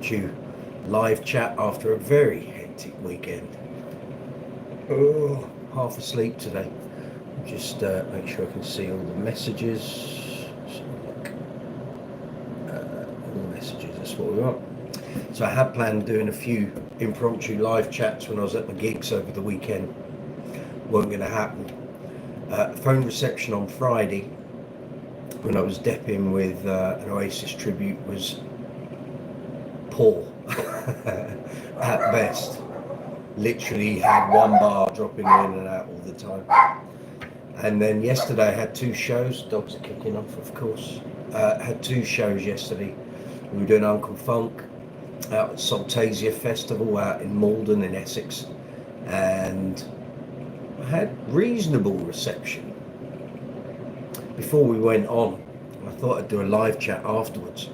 impromptu live chat after a very hectic weekend. Oh, half asleep today. Just make sure I can see all the messages. All the messages, that's what we want. So I had planned doing a few impromptu live chats when I was at my gigs over the weekend. Weren't going to happen. Phone reception on Friday when I was depping with an Oasis tribute was poor at best. Literally had one bar dropping in and out all the time. And then yesterday I had two shows. Dogs are kicking off, of course. Had two shows yesterday. We were doing Uncle Funk out at Saltasia Festival out in Malden in Essex, and I had reasonable reception. Before we went on, I thought I'd do a live chat afterwards,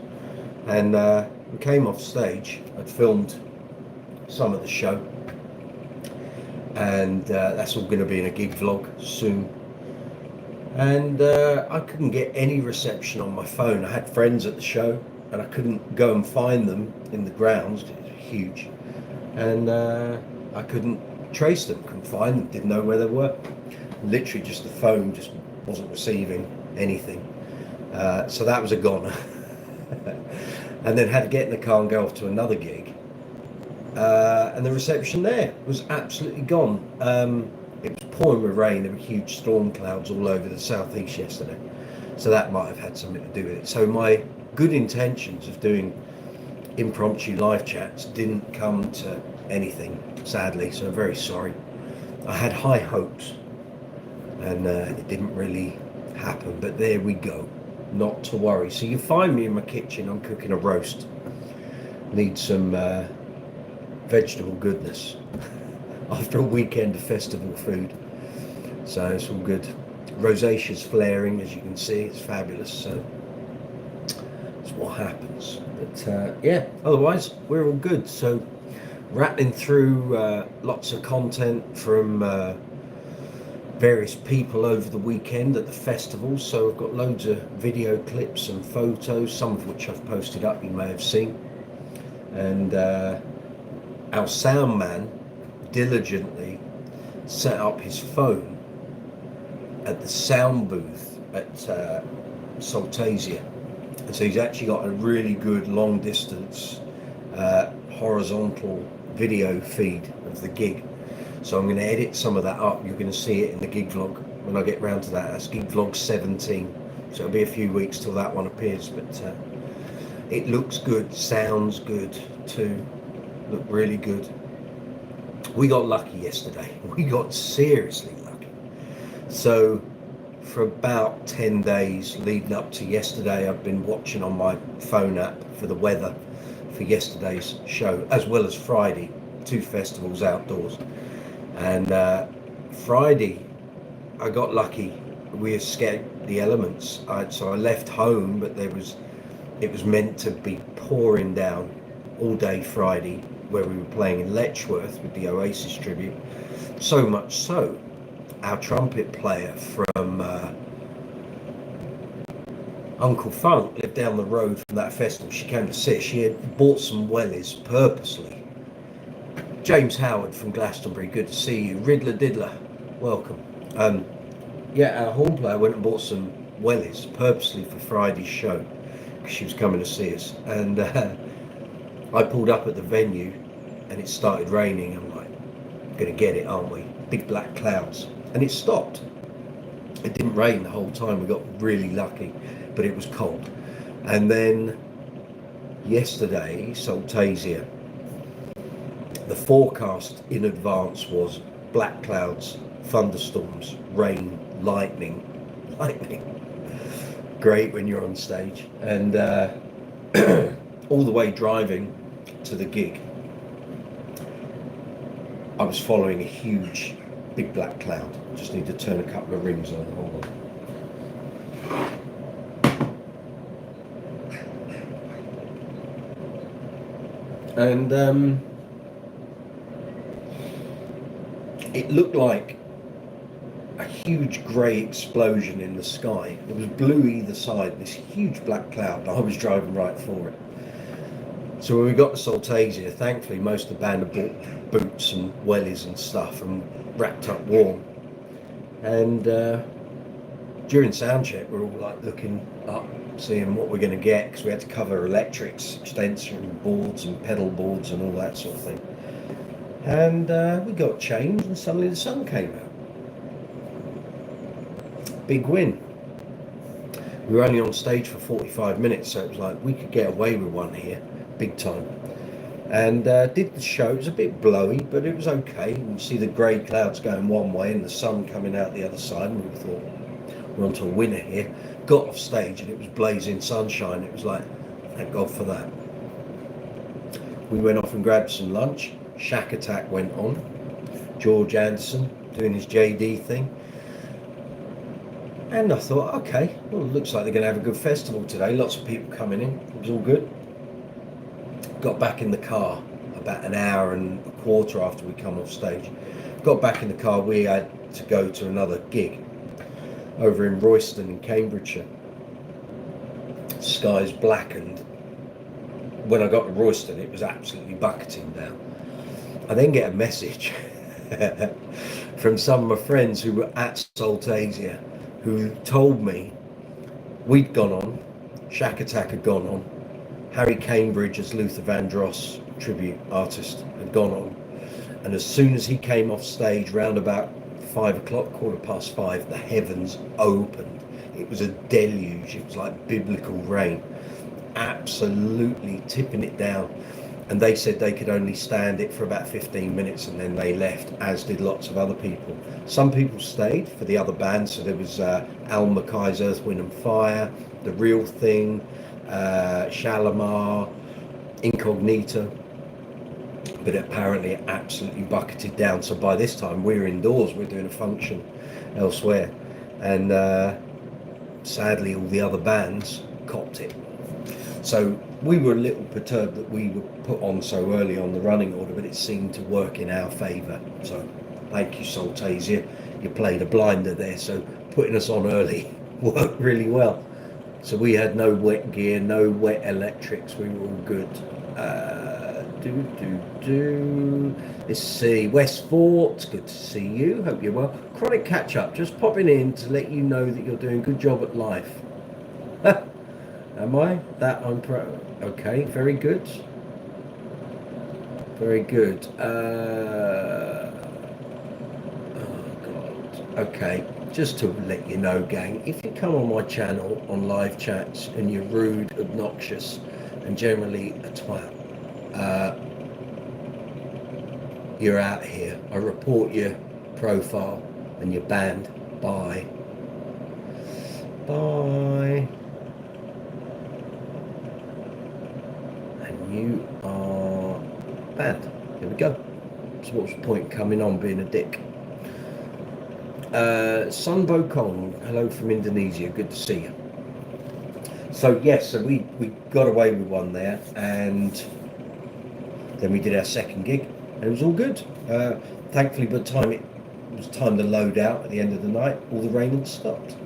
and we came off stage. I'd filmed some of the show, and that's all going to be in a gig vlog soon. And I couldn't get any reception on my phone. I had friends at the show, and I couldn't go and find them in the grounds. It was huge, and I couldn't trace them, couldn't find them, didn't know where they were. Literally, just the phone just wasn't receiving anything. So that was a goner. And then had to get in the car and go off to another gig. And the reception there was absolutely gone. It was pouring with rain. There were huge storm clouds all over the southeast yesterday. So that might have had something to do with it. So my good intentions of doing impromptu live chats didn't come to anything, sadly. So I'm very sorry. I had high hopes, and it didn't really happen. But there we go. Not to worry. So you find me in my kitchen. I'm cooking a roast. Need some vegetable goodness after a weekend of festival food, so it's all good. Rosacea's flaring, as you can see. It's fabulous. So that's what happens. But yeah, otherwise we're all good. So rattling through lots of content from various people over the weekend at the festival. So I've got loads of video clips and photos, some of which I've posted up, you may have seen. And our sound man diligently set up his phone at the sound booth at Saltasia, and so he's actually got a really good long distance horizontal video feed of the gig. So I'm going to edit some of that up. You're going to see it in the gig vlog when I get round to that. That's gig vlog 17, so it'll be a few weeks till that one appears, but it looks good, sounds good too. Look really good. We got lucky yesterday. We got seriously lucky. So for about 10 days leading up to yesterday, I've been watching on my phone app for the weather for yesterday's show, as well as Friday, two festivals outdoors. And Friday, I got lucky. We escaped the elements. So I left home, but it was meant to be pouring down all day Friday, where we were playing in Letchworth with the Oasis tribute. So much so, our trumpet player from Uncle Funk lived down the road from that festival. She came to see us. She had bought some wellies purposely. James Howard from Glastonbury, good to see you. Riddler Diddler, welcome. Yeah, our horn player went and bought some wellies purposely for Friday's show, because she was coming to see us. And I pulled up at the venue and it started raining. I'm like, gonna get it, aren't we? Big black clouds. And it stopped. It didn't rain the whole time. We got really lucky, but it was cold. And then yesterday, Saltasia, the forecast in advance was black clouds, thunderstorms, rain, lightning. Great when you're on stage. And all the way driving to the gig, I was following a huge big black cloud. Just need to turn a couple of rings on. Hold on. And it looked like a huge grey explosion in the sky. It was blue either side, this huge black cloud, and I was driving right for it. So when we got to Saltasia, thankfully most of the band had bought boots and wellies and stuff and wrapped up warm. And during sound check, we're all like looking up, seeing what we're going to get, because we had to cover electrics, extension boards and pedal boards and all that sort of thing. And we got changed, and suddenly the sun came out. Big win. We were only on stage for 45 minutes, so it was like we could get away with one here, big time. And did the show. It was a bit blowy, but it was okay. You see the grey clouds going one way and the sun coming out the other side, and we thought, we're onto a winner here. Got off stage and it was blazing sunshine. It was like, thank God for that. We went off and grabbed some lunch. Shack Attack went on. George Anderson doing his JD thing. And I thought, okay, well, it looks like they're going to have a good festival today. Lots of people coming in. It was all good. Got back in the car about an hour and a quarter after we come off stage. Got back in the car. We had to go to another gig over in Royston in Cambridgeshire. Skies blackened. When I got to Royston, it was absolutely bucketing down. I then get a message from some of my friends who were at Saltasia, who told me we'd gone on, Shack Attack had gone on, Harry Cambridge as Luther Vandross tribute artist had gone on, and as soon as he came off stage round about 5 o'clock, 5:15, the heavens opened. It was a deluge. It was like biblical rain, absolutely tipping it down. And they said they could only stand it for about 15 minutes and then they left, as did lots of other people. Some people stayed for the other bands. So there was Al Mackay's Earth, Wind and Fire, The Real Thing, Shalimar, Incognita. But apparently it absolutely bucketed down. So by this time we're indoors, we're doing a function elsewhere. And sadly all the other bands copped it. So we were a little perturbed that we were put on so early on the running order, but it seemed to work in our favour. So thank you, Saltasia. You played a blinder there, so putting us on early worked really well. So we had no wet gear, no wet electrics. We were all good. Let's see, West Fort, good to see you. Hope you're well. Chronic catch up, just popping in to let you know that you're doing a good job at life. Am I? That I'm proud. Okay, very good. Very good. Oh God. Okay, just to let you know, gang, if you come on my channel on live chats and you're rude, obnoxious, and generally a twat, you're out here. I report your profile and you're banned. Bye. Bye. And you are banned. There we go. So what's the point coming on being a dick? Sun Bokong, hello from Indonesia. Good to see you. So yes, so we got away with one there, and then we did our second gig. And it was all good. Thankfully, by the time it was time to load out at the end of the night, all the rain had stopped.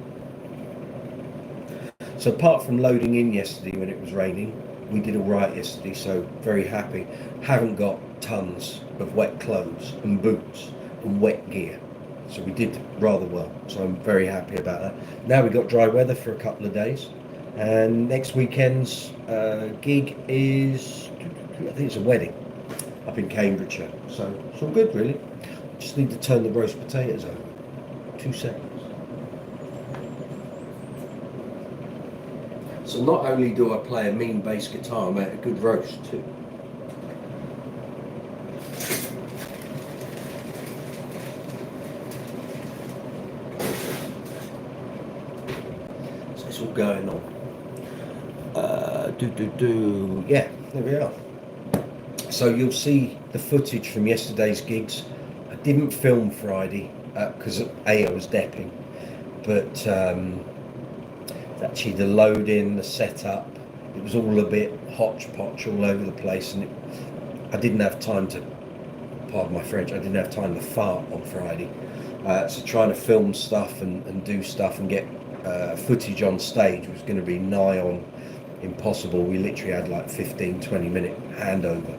So apart from loading in yesterday when it was raining, we did all right yesterday, so very happy. Haven't got tons of wet clothes and boots and wet gear. So we did rather well. So I'm very happy about that. Now we've got dry weather for a couple of days. And next weekend's gig is, I think it's a wedding up in Cambridgeshire, so it's all good really. Just need to turn the roast potatoes over. 2 seconds. So not only do I play a mean bass guitar, I make a good roast too. So it's all going on. Yeah, there we are. So you'll see the footage from yesterday's gigs. I didn't film Friday because I was depping, but actually the load-in, the setup, it was all a bit hodgepodge all over the place, and I didn't have time to, pardon my French, I didn't have time to fart on Friday. So trying to film stuff and do stuff and get footage on stage was going to be nigh on impossible. We literally had like 15-20 minute handover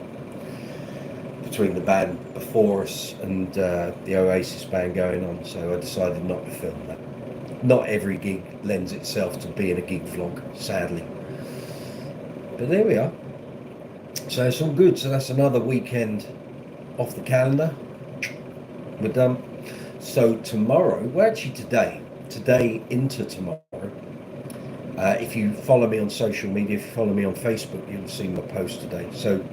between the band before us and the Oasis band going on, so I decided not to film that. Not every gig lends itself to being a gig vlog, sadly, but there we are. So it's all good. So that's another weekend off the calendar. We're done. So tomorrow, well actually today into tomorrow, if you follow me on social media, if you follow me on Facebook, you'll see my post today. So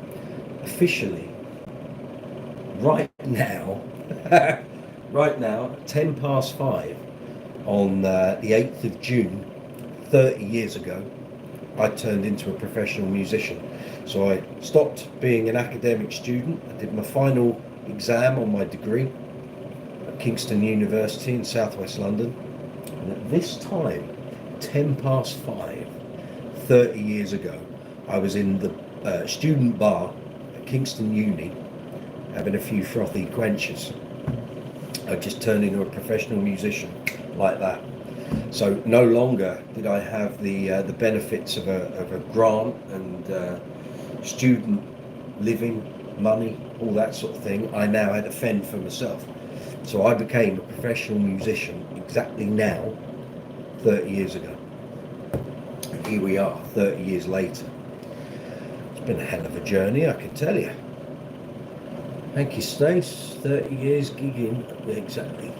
officially, right now, at 5:10 on the 8th of June, 30 years ago, I turned into a professional musician. So I stopped being an academic student. I did my final exam on my degree at Kingston University in southwest London. And at this time, 5:10, 30 years ago, I was in the student bar at Kingston Uni having a few frothy quenches. I just turned into a professional musician like that. So no longer did I have the benefits of a grant and student living, money, all that sort of thing. I now had to fend for myself. So I became a professional musician exactly now, 30 years ago. And here we are, 30 years later. It's been a hell of a journey, I can tell you. Thank you, Stace. 30 years gigging, exactly.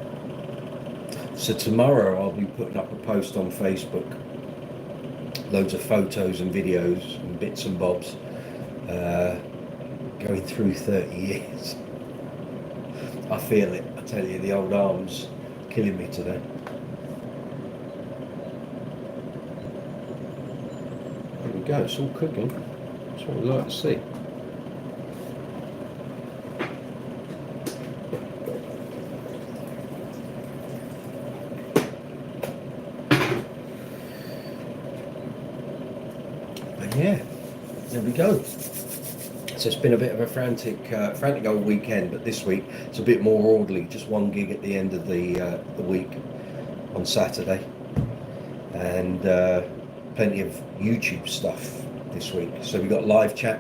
So tomorrow I'll be putting up a post on Facebook. Loads of photos and videos and bits and bobs. Going through 30 years. I feel it, I tell you, the old arms killing me today. There we go, it's all cooking. That's what we like to see. But yeah, there we go. So it's been a bit of a frantic old weekend, but this week it's a bit more orderly. Just one gig at the end of the week on Saturday, and plenty of YouTube stuff this week. So we've got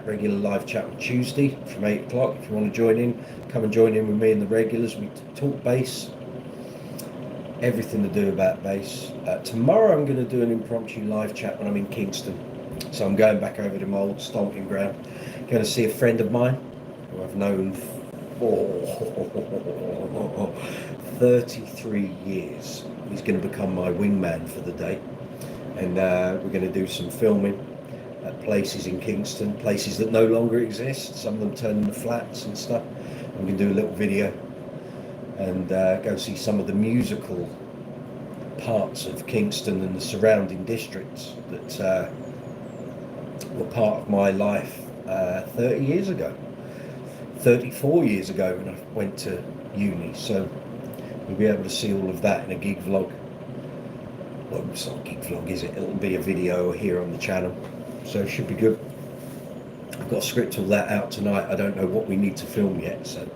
regular live chat on Tuesday from 8 o'clock. If you want to join in, come and join in with me and the regulars. We talk bass, everything to do about bass. Tomorrow I'm going to do an impromptu live chat when I'm in Kingston. So I'm going back over to my old stomping ground. Going to see a friend of mine who I've known for 33 years. He's going to become my wingman for the day. And we're going to do some filming at places in Kingston, places that no longer exist. Some of them turned into flats and stuff. I'm going to do a little video and go see some of the musical parts of Kingston and the surrounding districts that were part of my life 30 years ago, 34 years ago when I went to uni. So we'll be able to see all of that in a gig vlog. Well, it's not a gig vlog, is it? It'll be a video here on the channel, so it should be good. I've got to script all that out tonight. I don't know what we need to film yet, so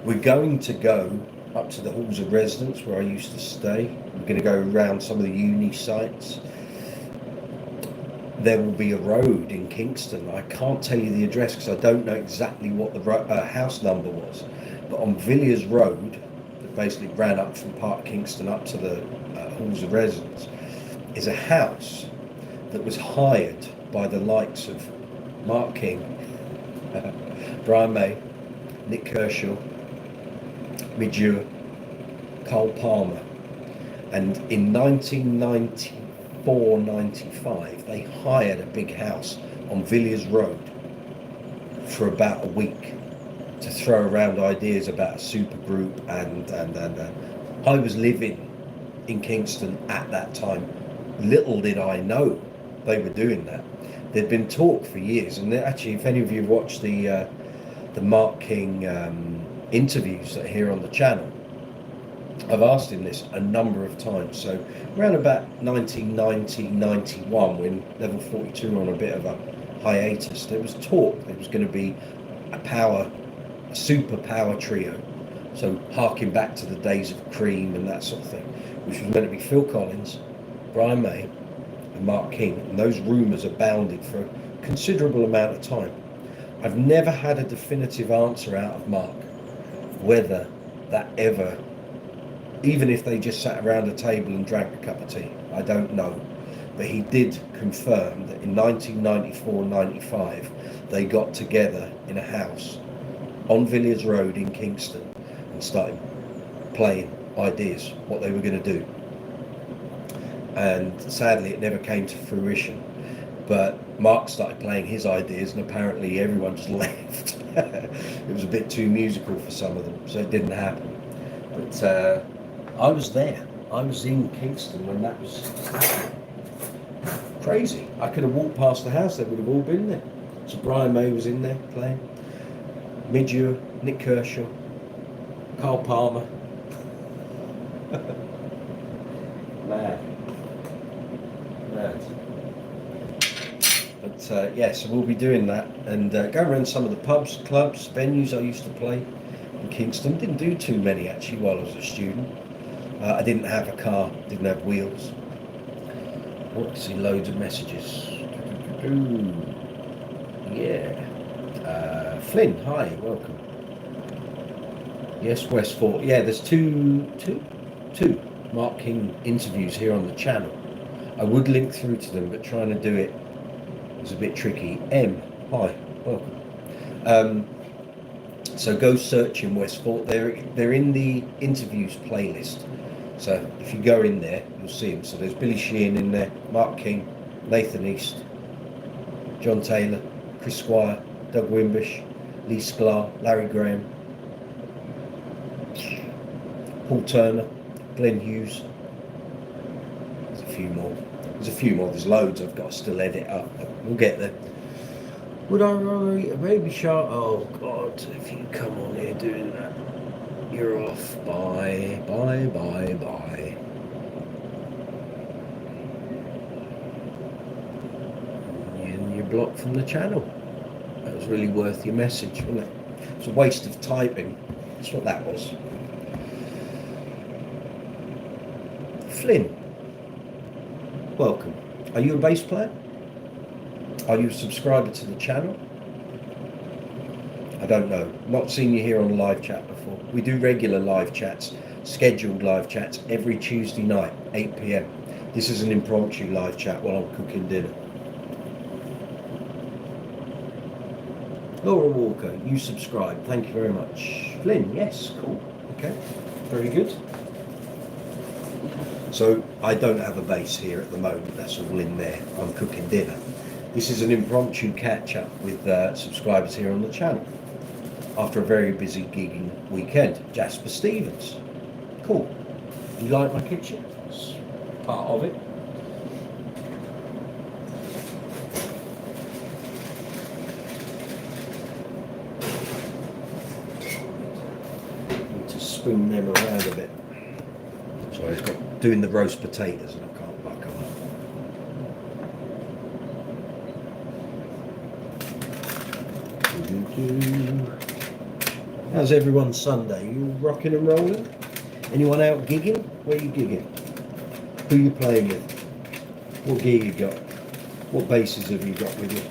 we're going to go up to the halls of residence where I used to stay. We're going to go around some of the uni sites. There will be a road in Kingston. I can't tell you the address because I don't know exactly what the house number was, but on Villiers Road, that basically ran up from Park Kingston up to the halls of residence, is a house that was hired by the likes of Mark King, Brian May, Nick Kershaw, Midure, Carl Palmer, and in 1994-95 they hired a big house on Villiers Road for about a week to throw around ideas about a supergroup and I was living in Kingston at that time. Little did I know they were doing that. There'd been talk for years, and actually, if any of you watched the Mark King interviews that are here on the channel, I've asked him this a number of times. So around about 1990-91, when Level 42 were on a bit of a hiatus, there was talk there was going to be a super power trio. So harking back to the days of Cream and that sort of thing, which was meant to be Phil Collins, Brian May, and and Mark King, and those rumours abounded for a considerable amount of time. I've never had a definitive answer out of Mark whether that ever, even if they just sat around a table and drank a cup of tea, I don't know. But he did confirm that in 1994-95 they got together in a house on Villiers Road in Kingston and started playing ideas, what they were going to do. And sadly it never came to fruition. But Mark started playing his ideas and apparently everyone just left. It was a bit too musical for some of them, so it didn't happen. But I was there. I was in Kingston when that was happening. Crazy. I could have walked past the house, they would have all been there. So Brian May was in there playing. Midure, Nick Kershaw, Carl Palmer. Mad. But yeah, so we'll be doing that and go around some of the pubs, clubs, venues I used to play in Kingston. Didn't do too many actually while I was a student. I didn't have a car, didn't have wheels. Oh, I see loads of messages. Yeah. Flynn, hi, welcome. Yes, Westport. Yeah, there's two Mark King interviews here on the channel. I would link through to them, but trying to do it is a bit tricky. M, hi, welcome. So go search in Westport. They're in the interviews playlist. So if you go in there, you'll see them. So there's Billy Sheehan in there, Mark King, Nathan East, John Taylor, Chris Squire, Doug Wimbish, Lee Sklar, Larry Graham, Paul Turner, Glenn Hughes. There's a few more. There's loads I've got to still edit up, but we'll get there. Would I rather eat a baby shark? Oh God, if you come on here doing that, you're off. Bye. And you're blocked from the channel. That was really worth your message, wasn't it? It's a waste of typing. That's what that was. Flynn, welcome. Are you a bass player? Are you a subscriber to the channel? I don't know. Not seen you here on live chat before. We do regular live chats, scheduled live chats every Tuesday night, 8 p.m. This is an impromptu live chat while I'm cooking dinner. Laura Walker, you subscribe. Thank you very much. Flynn, yes, cool. Okay, very good. So I don't have a bass here at the moment. That's all in there. I'm cooking dinner. This is an impromptu catch-up with subscribers here on the channel after a very busy gigging weekend. Jasper Stevens, cool. You like my kitchen? It's part of it. Need to swing them around a bit. Sorry, it's got doing the roast potatoes and I can't back them up. How's everyone's Sunday? You rocking and rolling? Anyone out gigging? Where are you gigging? Who are you playing with? What gear you got? What basses have you got with you?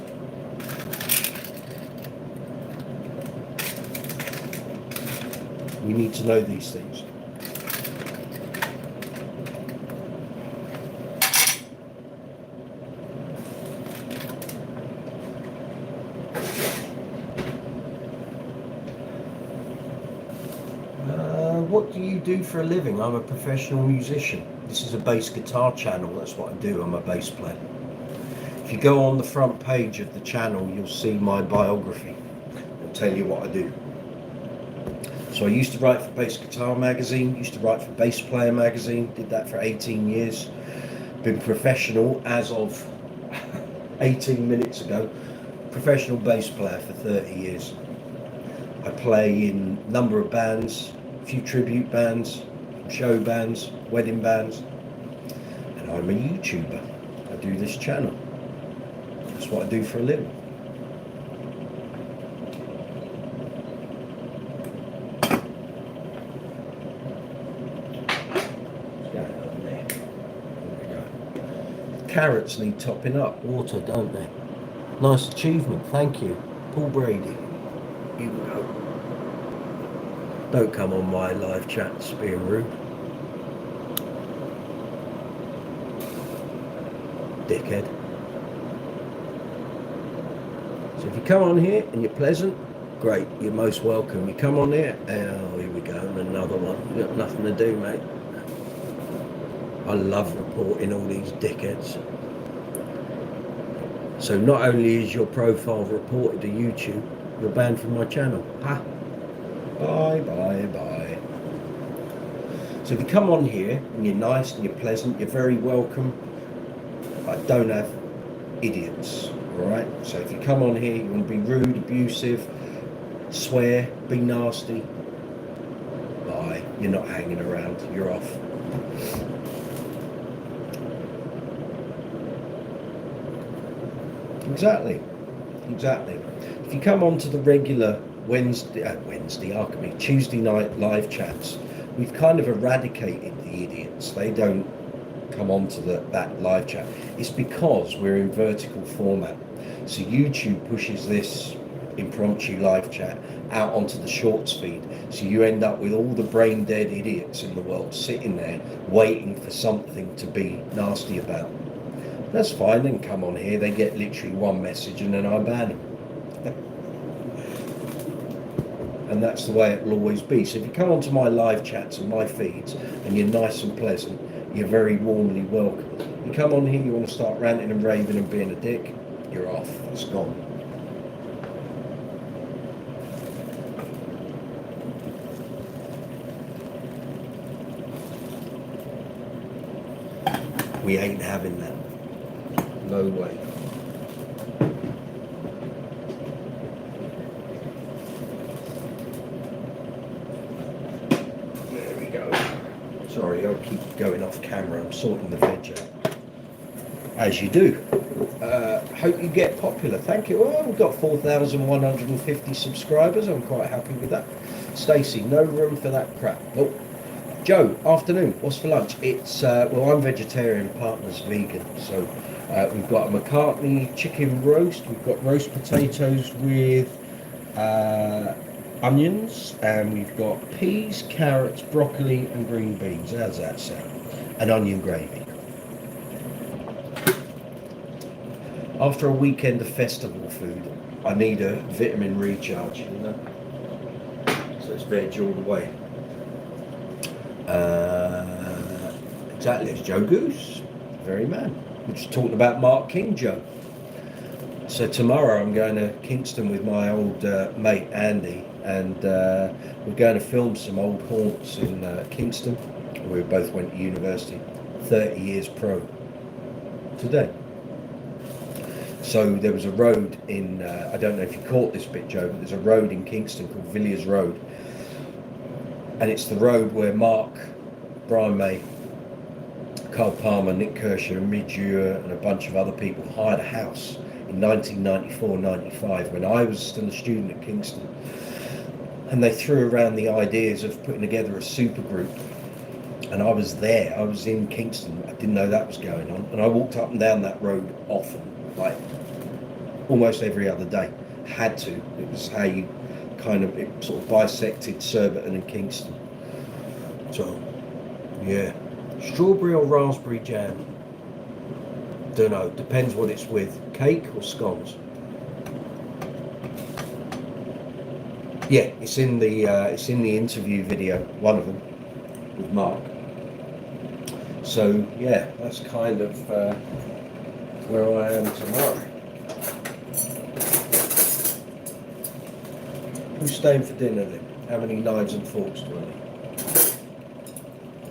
We need to know these things. What do you do for a living? I'm a professional musician. This is a bass guitar channel. That's what I do. I'm a bass player. If you go on the front page of the channel, you'll see my biography. It'll tell you what I do. So I used to write for Bass Guitar Magazine, used to write for Bass Player Magazine, did that for 18 years. Been professional as of 18 minutes ago, professional bass player for 30 years. I play in a number of bands, a few tribute bands, show bands, wedding bands, and I'm a YouTuber. I do this channel. That's what I do for a living. carrots need topping up. Water, don't they? Nice achievement, thank you. Paul Brady. Here we go. Don't come on my live chats being rude. Dickhead. So if you come on here and you're pleasant, great, you're most welcome. You come on here, oh, here we go, and another one. You've got nothing to do, mate. I love reporting all these dickheads. So not only is your profile reported to YouTube, you're banned from my channel. Ha! Bye, bye, bye. So if you come on here and you're nice and you're pleasant, you're very welcome. I don't have idiots, alright? So if you come on here, you want to be rude, abusive, swear, be nasty, bye. You're not hanging around, you're off. Exactly. If you come on to the regular Tuesday night live chats, we've kind of eradicated the idiots. They don't come on to that live chat. It's because we're in vertical format. So YouTube pushes this impromptu live chat out onto the shorts feed. So you end up with all the brain dead idiots in the world sitting there waiting for something to be nasty about. That's fine, then come on here, they get literally one message and then I ban them. And that's the way it will always be. So if you come onto my live chats and my feeds and you're nice and pleasant, you're very warmly welcome. You come on here, you want to start ranting and raving and being a dick, you're off, it's gone. We ain't having that. No way. There we go. Sorry, I'll keep going off camera. I'm sorting the veg out. As you do. Hope you get popular. Thank you. Well, we've got 4,150 subscribers. I'm quite happy with that. Stacey, no room for that crap. Oh. Joe, afternoon. What's for lunch? It's, well, I'm vegetarian, partner's vegan. So we've got a McCartney chicken roast. We've got roast potatoes with onions. And we've got peas, carrots, broccoli and green beans. How's that sound? And onion gravy. After a weekend of festival food, I need a vitamin recharge, you know? So it's veg all the way. Exactly, it's Joe Goose, very man. We're just talking about Mark King, Joe. So tomorrow I'm going to Kingston with my old mate Andy, and we're going to film some old haunts in Kingston. We both went to university, 30 years pro today. So there was a road in, I don't know if you caught this bit, Joe, but there's a road in Kingston called Villiers Road. And it's the road where Mark, Brian May, Carl Palmer, Nick Kershaw, Midge Ewer and a bunch of other people hired a house in 1994-95 when I was still a student at Kingston. And they threw around the ideas of putting together a supergroup. And I was there, I was in Kingston, I didn't know that was going on. And I walked up and down that road often, like almost every other day. Had to, it was how you kind of, it sort of bisected Surbiton and Kingston. So, yeah. Strawberry or raspberry jam? Don't know, depends what it's with. Cake or scones? Yeah, it's in the interview video, one of them, with Mark. So yeah, that's kind of where I am tomorrow. Who's staying for dinner then? How many knives and forks do I need?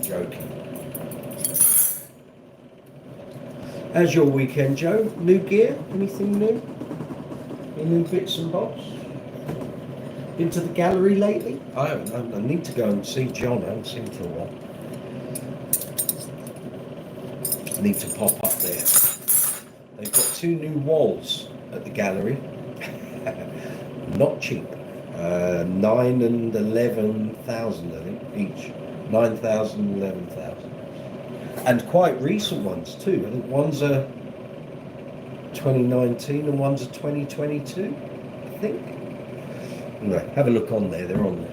Joking. How's your weekend, Joe? New gear? Anything new? Any new bits and bobs? Been to the gallery lately? I haven't. I need to go and see John. I haven't seen him for a while. I need to pop up there. They've got 2 new walls at the gallery. Not cheap. 9 and 11,000, I think, each. 9,000 and 11,000. And quite recent ones too. I think one's a 2019 and one's a 2022, I think. Anyway, have a look on there, they're on there.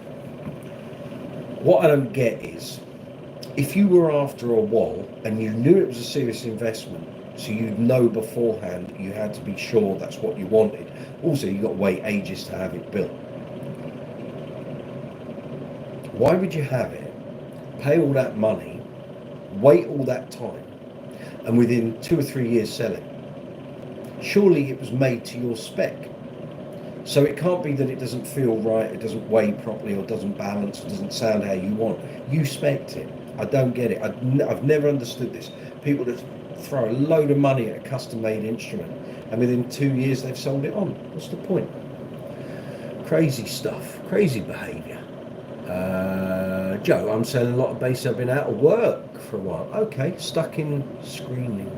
What I don't get is, if you were after a wall and you knew it was a serious investment, so you'd know beforehand you had to be sure that's what you wanted. Also, you've got to wait ages to have it built. Why would you have it, pay all that money, wait all that time, and within 2 or 3 years sell it? Surely it was made to your spec. So it can't be that it doesn't feel right, it doesn't weigh properly, or doesn't balance, or doesn't sound how you want. You spec'd it. I don't get it. I've never understood this. People that throw a load of money at a custom-made instrument, and within 2 years they've sold it on. What's the point? Crazy stuff. Crazy behaviour. Joe, I'm selling a lot of bass. I've been out of work for a while. Okay, stuck in screening.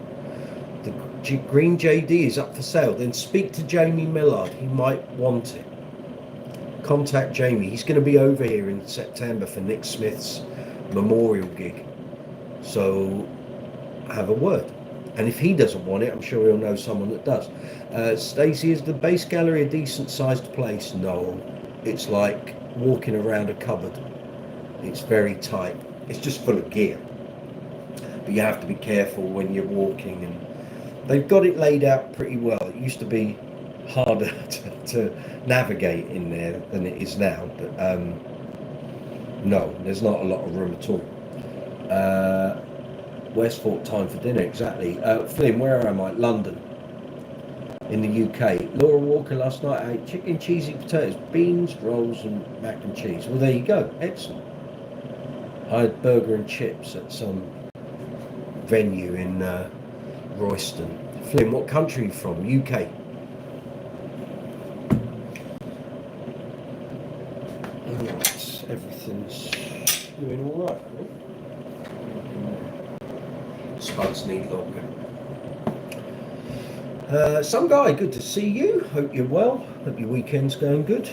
The green JD is up for sale. Then speak to Jamie Millard. He might want it. Contact Jamie. He's going to be over here in September for Nick Smith's memorial gig. So have a word. And if he doesn't want it, I'm sure he'll know someone that does. Stacey, is the bass gallery a decent sized place? No. It's like walking around a cupboard. It's very tight. It's just full of gear. But you have to be careful when you're walking, and they've got it laid out pretty well. It used to be harder to navigate in there than it is now, but no, there's not a lot of room at all. Westport, time for dinner, exactly. Flynn, where am I? London, in the UK. Laura Walker, last night I ate chicken, cheesy potatoes, beans, rolls and mac and cheese. Well, there you go, excellent. I had burger and chips at some venue in Royston. Flynn, what country are you from? UK. Right, everything's doing all right. Spuds need longer. Some guy, good to see you. Hope you're well. Hope your weekend's going good.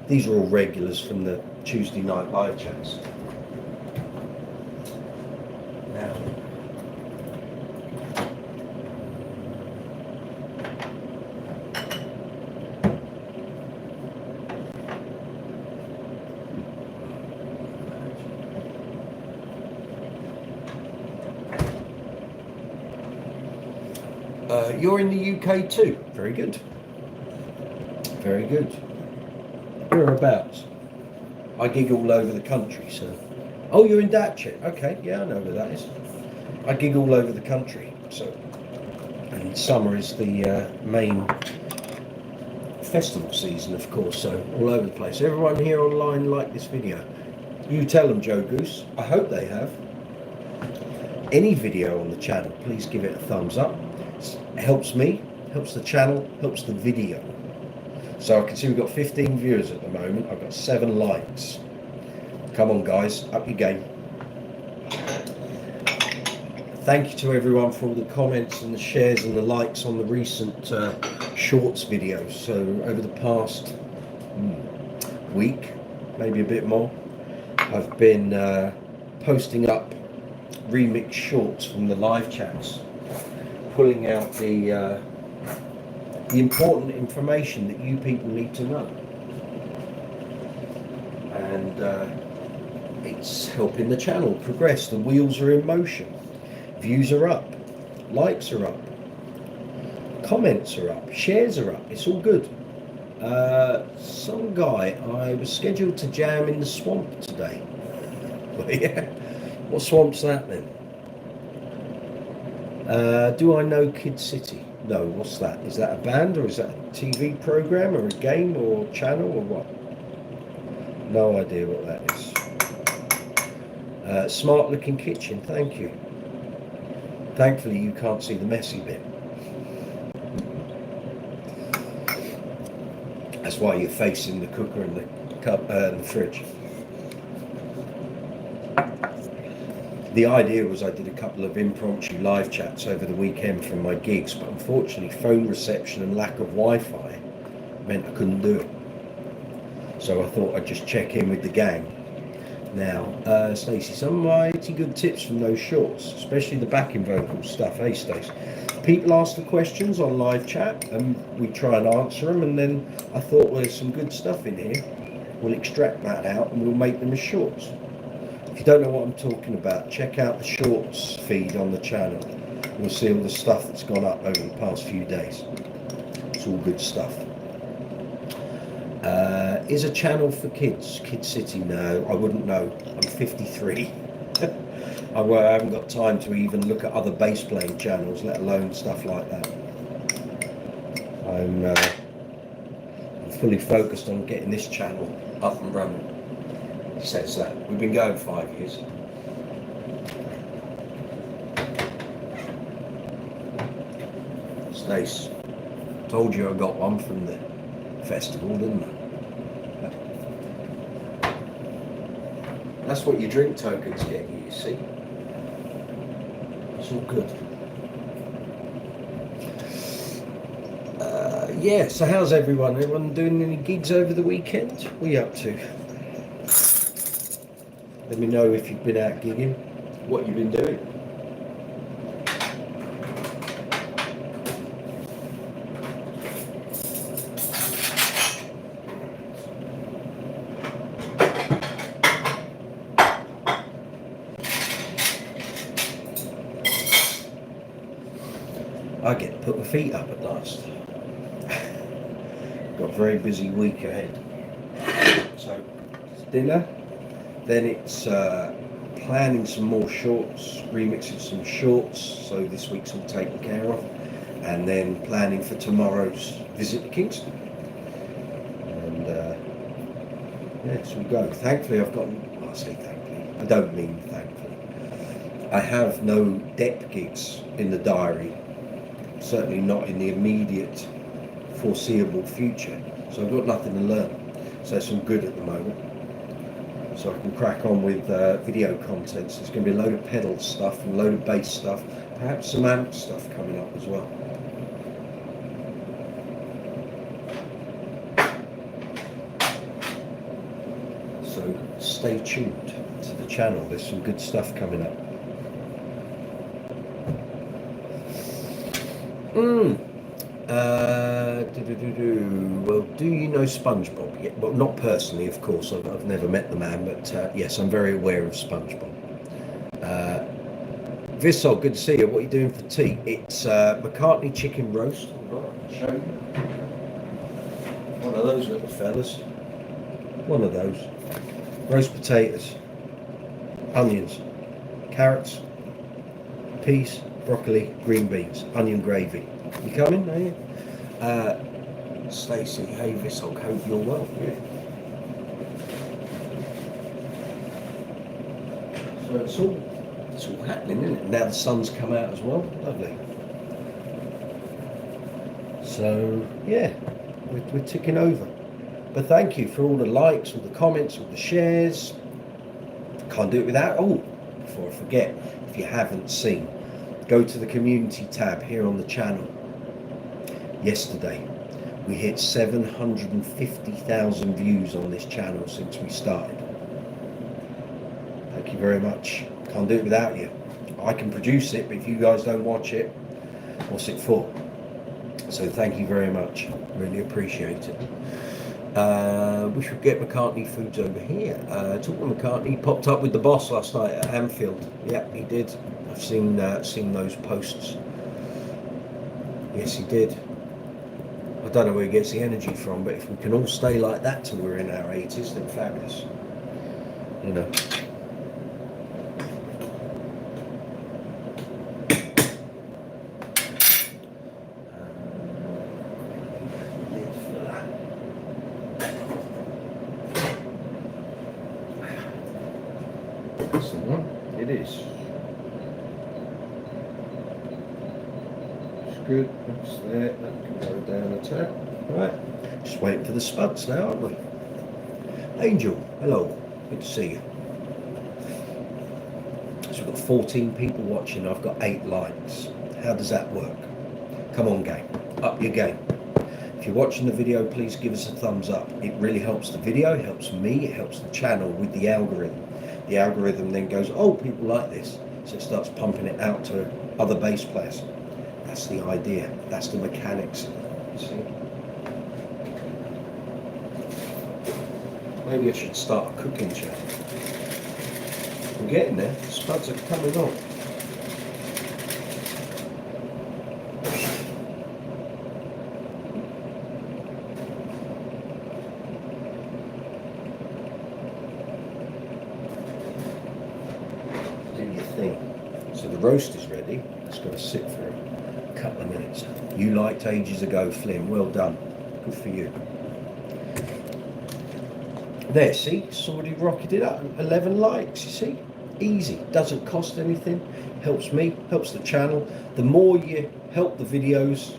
These are all regulars from the Tuesday night live chats. Now, you're in the UK too. Very good. Very good. Whereabouts? I gig all over the country, so. Oh, you're in Datchet. Okay, yeah, I know where that is. I gig all over the country, so. And summer is the main festival season, of course, so all over the place. Everyone here online like this video. You tell them, Joe Goose. I hope they have. Any video on the channel, please give it a thumbs up. It helps me, helps the channel, helps the video. So I can see we've got 15 viewers at the moment. I've got 7 likes. Come on, guys, up your game. Thank you to everyone for all the comments and the shares and the likes on the recent shorts videos. So over the past week, maybe a bit more, I've been posting up remix shorts from the live chats, pulling out the important information that you people need to know, and it's helping the channel progress. The wheels are in motion, views are up, likes are up, comments are up, shares are up. It's all good. Some guy, I was scheduled to jam in the swamp today. Well, yeah, what swamp's that then? Do I know Kid City? No, what's that? Is that a band, or is that a TV program, or a game, or channel, or what? No idea what that is. Smart looking kitchen, thank you. Thankfully you can't see the messy bit. That's why you're facing the cooker and the cup and the fridge. The idea was I did a couple of impromptu live chats over the weekend from my gigs, but unfortunately phone reception and lack of Wi-Fi meant I couldn't do it. So I thought I'd just check in with the gang. Now, Stacey, some mighty good tips from those shorts, especially the backing vocal stuff. Hey, Stacey. People ask the questions on live chat and we try and answer them, and then I thought, well, there's some good stuff in here. We'll extract that out and we'll make them as shorts. If you don't know what I'm talking about, check out the shorts feed on the channel. You'll see all the stuff that's gone up over the past few days. It's all good stuff. Is a channel for kids? Kid City? No, I wouldn't know. I'm 53. I haven't got time to even look at other bass playing channels, let alone stuff like that. I'm fully focused on getting this channel up and running. It says that. We've been going 5 years. It's nice. Told you I got one from the festival, didn't I? That's what your drink tokens get you see. It's all good. Yeah, so how's everyone? Everyone doing any gigs over the weekend? What are you up to? Let me know if you've been out gigging, what you've been doing. I get to put my feet up at last. Got a very busy week ahead. So it's dinner, then it's planning some more shorts, remixing some shorts, so this week's all taken care of, and then planning for tomorrow's visit to Kingston. And yeah, so we go. Thankfully I say thankfully, I don't mean thankfully. I have no dep gigs in the diary. Certainly not in the immediate foreseeable future, so I've got nothing to learn, so it's all good at the moment, so I can crack on with video content. So there's going to be a load of pedal stuff and a load of bass stuff, perhaps some amp stuff coming up as well. So stay tuned to the channel, there's some good stuff coming up. Well, do you know SpongeBob? Yeah, well, not personally, of course. I've never met the man, but yes, I'm very aware of SpongeBob. Vissol, good to see you. What are you doing for tea? It's McCartney chicken roast. I'll show you. One of those little fellas. One of those. Roast potatoes, onions, carrots, peas, broccoli, green beans, onion gravy. You coming, are you? Stacey, hey Vissol, hope you're well. Yeah. So it's all happening, isn't it? Now the sun's come out as well. Lovely. So yeah, we're ticking over. But thank you for all the likes, all the comments, all the shares. Can't do it without. Oh, before I forget, if you haven't seen, go to the community tab here on the channel. Yesterday we hit 750,000 views on this channel since we started. Thank you very much. Can't do it without you. I can produce it, but if you guys don't watch it, what's it for? So thank you very much, really appreciate it. We should get McCartney foods over here. Talking to McCartney, he popped up with the boss last night at Anfield. Yeah, he did. I've seen those posts. Yes, he did. I don't know where he gets the energy from, but if we can all stay like that till we're in our 80s, then fabulous. You know. That's the one. It is. Good, that's there, that can go down a tad. Right, just waiting for the spuds now, aren't we? Angel, hello, good to see you. So we've got 14 people watching, I've got 8 likes. How does that work? Come on, gang, up your game. If you're watching the video, please give us a thumbs up. It really helps the video, it helps me, it helps the channel with the algorithm. The algorithm then goes, oh, people like this, so it starts pumping it out to other bass players. That's the idea. That's the mechanics of it. See? Maybe I should start a cooking channel. I'm getting there. Spuds are coming on. Do your thing. So the roast is ready. It's got to sit for a couple of minutes. You liked ages ago, Flynn. Well done. Good for you. There, see, it's already rocketed up. 11 likes, you see? Easy, doesn't cost anything, helps me, helps the channel. The more you help the videos,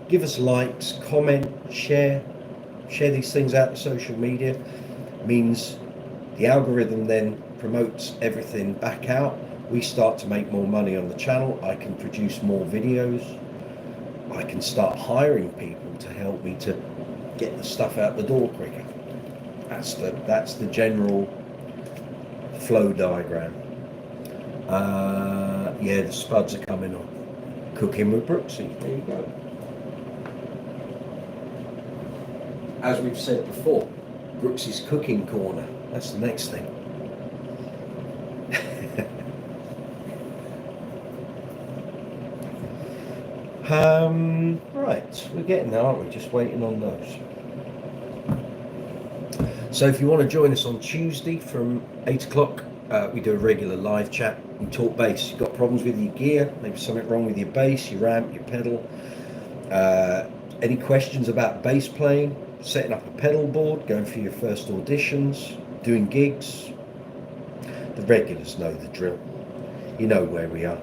give us likes, comment, share these things out to social media, means the algorithm then promotes everything back out. We start to make more money on the channel. I can produce more videos. I can start hiring people to help me to get the stuff out the door quicker. That's the general flow diagram. Yeah, the spuds are coming on. Cooking with Brooksy. There you go. As we've said before, Brooksy's cooking corner. That's the next thing. Right, we're getting there, aren't we? Just waiting on those. So if you want to join us on Tuesday from 8 o'clock, we do a regular live chat. We talk bass. You've got problems with your gear, maybe something wrong with your bass, your amp, your pedal. Any questions about bass playing, setting up a pedal board, going for your first auditions, doing gigs. The regulars know the drill. You know where we are.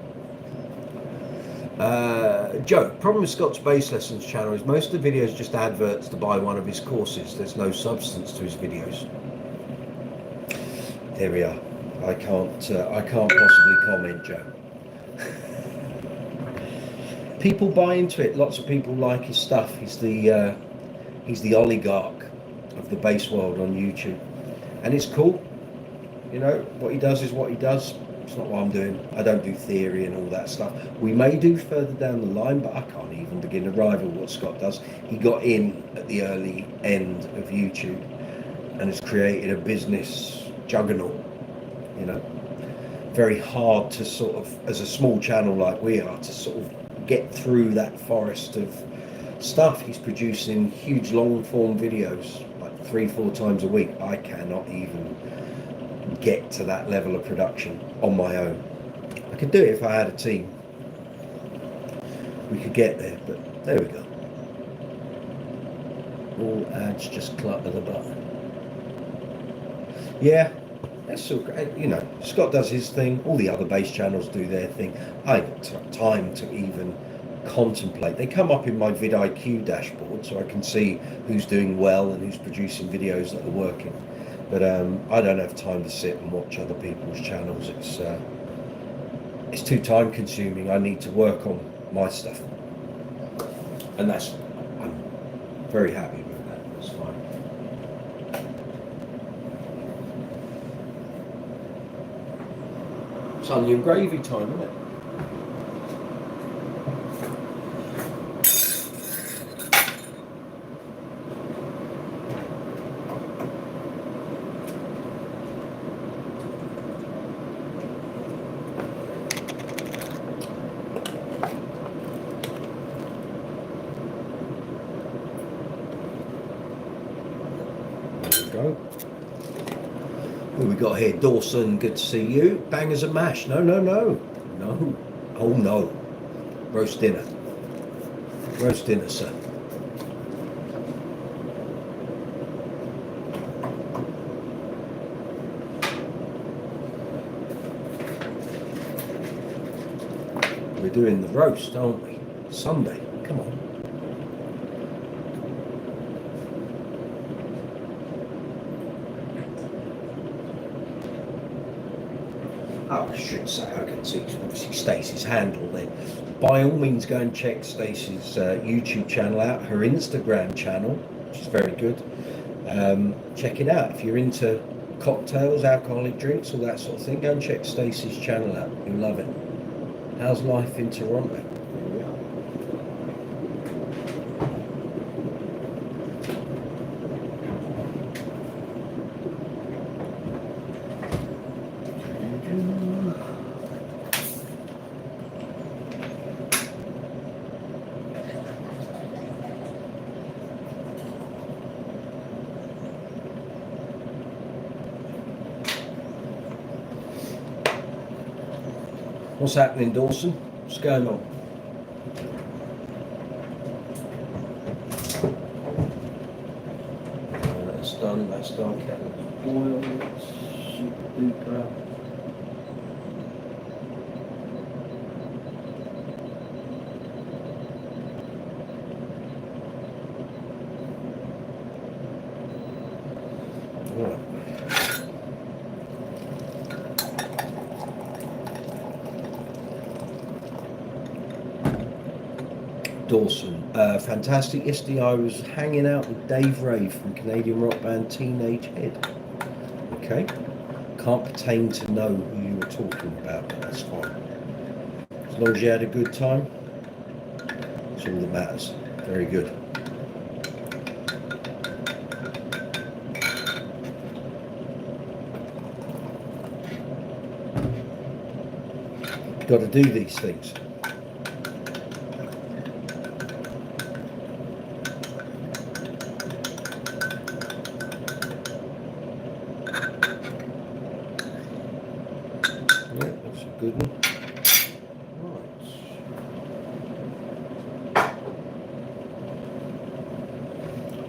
Joe, problem with Scott's Bass Lessons channel is most of the videos just adverts to buy one of his courses. There's no substance to his videos. There we are. I can't possibly comment, Joe. People buy into it. Lots of people like his stuff. He's the oligarch of the bass world on YouTube, and it's cool. You know, what he does is what he does. It's not what I'm doing. I don't do theory and all that stuff. We may do further down the line, but I can't even begin to rival what Scott does. He got in at the early end of YouTube and has created a business juggernaut. You know, very hard to sort of, as a small channel like we are, to sort of get through that forest of stuff. He's producing huge long form videos like 3-4 times a week. I cannot even get to that level of production on my own. I could do it if I had a team. We could get there, but there we go. All ads just clutter the button. Yeah, that's so great. You know, Scott does his thing, all the other bass channels do their thing. I ain't got time to even contemplate. They come up in my vidIQ dashboard so I can see who's doing well and who's producing videos that are working. But I don't have time to sit and watch other people's channels. It's too time consuming. I need to work on my stuff, and I'm very happy with that. That's fine. It's onion gravy time, isn't it? Who we got here? Dawson, good to see you. Bangers and mash. No. Oh no. Roast dinner. Roast dinner, sir. We're doing the roast, aren't we? Sunday. Come on. Oh, I should say, I can see obviously Stacey's handle there. By all means, go and check Stacey's YouTube channel out, her Instagram channel, which is very good. Check it out. If you're into cocktails, alcoholic drinks, all that sort of thing, go and check Stacey's channel out. You'll love it. How's life in Toronto? Here we are. What's happening, Dawson? What's going on? That's done. That's done. Kettle boiled. Super duper. Right. Dawson, fantastic. Yesterday I was hanging out with Dave Ray from Canadian rock band Teenage Head. Okay, can't pertain to know who you were talking about, but that's fine. As long as you had a good time, that's all that matters. Very good. Got to do these things. Good one. Right.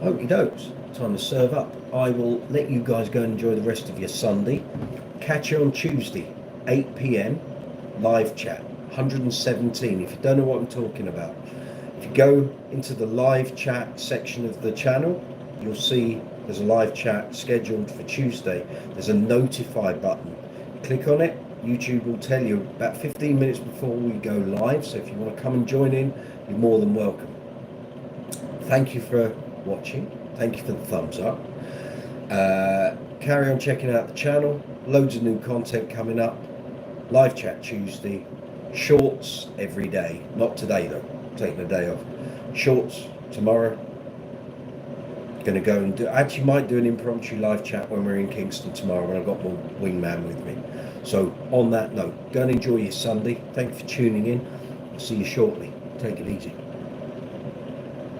Okie dokes. Time to serve up. I will let you guys go and enjoy the rest of your Sunday. Catch you on Tuesday, 8 p.m. live chat. 117. If you don't know what I'm talking about, if you go into the live chat section of the channel, you'll see there's a live chat scheduled for Tuesday. There's a notify button. Click on it. YouTube will tell you about 15 minutes before we go live, so if you want to come and join in, you're more than welcome. Thank you for watching. Thank you for the thumbs up. Carry on checking out the channel. Loads of new content coming up. Live chat Tuesday. Shorts every day. Not today though. I'm taking a day off. Shorts tomorrow. Going to go and do, I actually might do an impromptu live chat when we're in Kingston tomorrow when I've got my wingman with me. So on that note, go and enjoy your Sunday. Thank you for tuning in. I'll see you shortly. Take it easy.